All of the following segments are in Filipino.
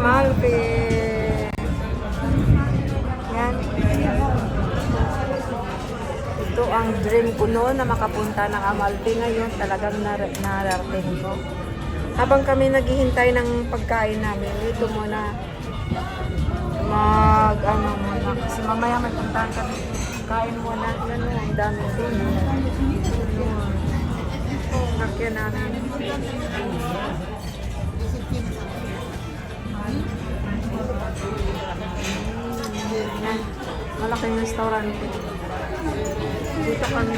Amalfi. Yan. Ito ang dream ko noon na makapunta ng Amalfi ngayon. Talagang nararating ko. Habang kami naghihintay ng pagkain namin, ito muna muna. Kasi mamaya may puntahan kami. Kain muna. Yan o, ang dami din. Nakya namin. Yan. Malaking restaurant. Dito kami.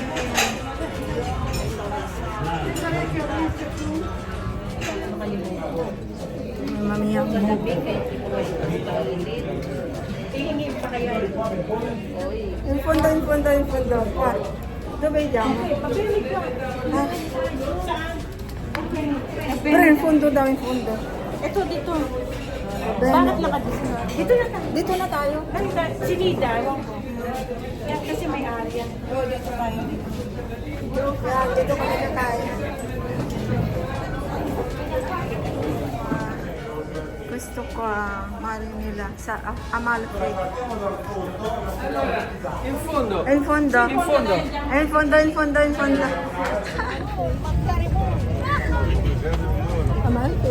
Mamaya mo. Yung fondo. What? Ito ba yung jam? Pero yung fondo daw, yung fondo. Ito, dito. Bakit nakadito? Dito na tayo. Ay, si Lida, ewan ko. Yan kasi may area. Oo, dito tayo. Yan, dito kami kakain. Gusto ko mahal nila sa Amalfi. In fondo. Il fondo. Il fondo. Amalfi.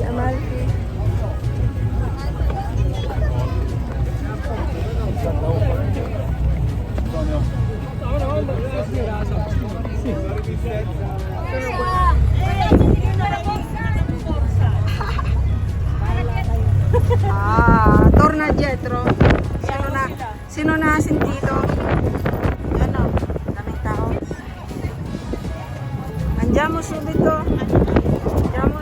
Torna dietro. Sino na dito? Yan o, daming tao. Andiamo subito. Andiamo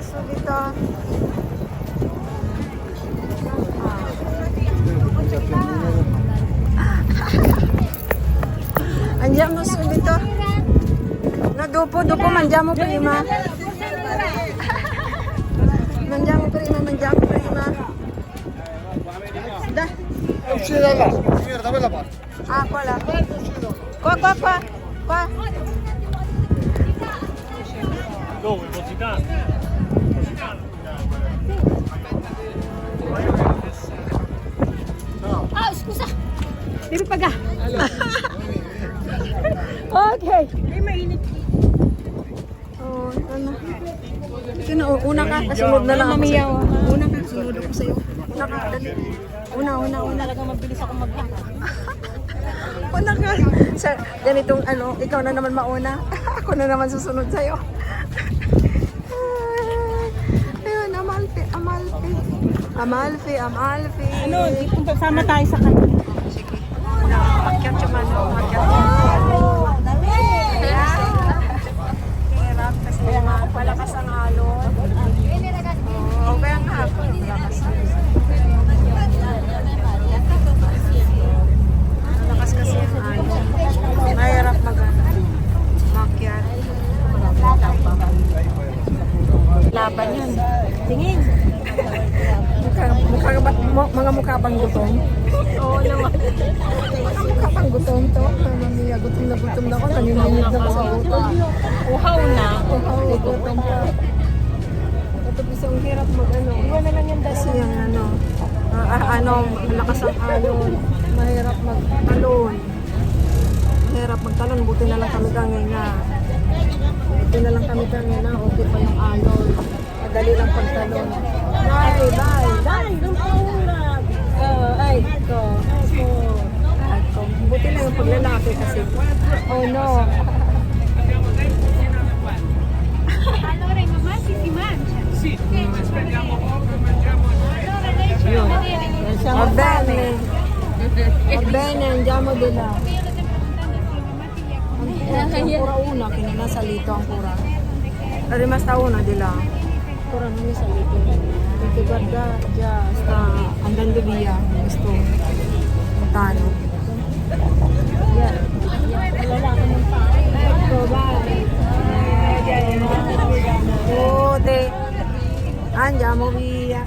subito. No, dopo mangiamo prima. Mangiamo prima. Dai. Uscire da là. Signora, da quella parte. Qua là. Qua. Dove? Positano? Ah, scusa. Dito paga. Okay. May mainit. Oh, ano? Sino? Una ka, kasunod na lang ako sa'yo. Una ka, kasunod ako sa'yo. Una ka, dali. Una. Talagang mabilis ako maghanap. Una ka. Sa ganitong ikaw na naman mauna. Ako na naman susunod sa'yo. Ayun, Amalfi. Ano, dito sama tayo sa kanila. Sige. Pakyat yung pakyat. Hirap kasi malakas ang alon. Kaya nga ako, malakas kasi ang alon. Mahirap makyat. Laban yan. Tingin. Mga mukha bang gutom? Oo naman. Mukha bang gutom to? Mamaya, gutom na ako. Naniningid na ako sa gutom. Uhaw na. Gutom pa. Ito bisa ang hirap Iwan na lang yung kasi dalawa. yung malakas ang alon. Mahirap magtalon. Mahirap magtalon. Buti na lang kami kanina. Okay pa yung alon. Madali lang pagtalon. Bye. Doon pa ulat. Ito. Buti na yung paglalaki kasi. Oh no. Allora, mamma si mangia. Sì. Va bene, andiamo di là. Ancora una che non ha salito ancora. È rimasta una di là. Ancora non è salito. Perché guarda già sta andando via questo lontano. Ecco, vai. Andiamo via.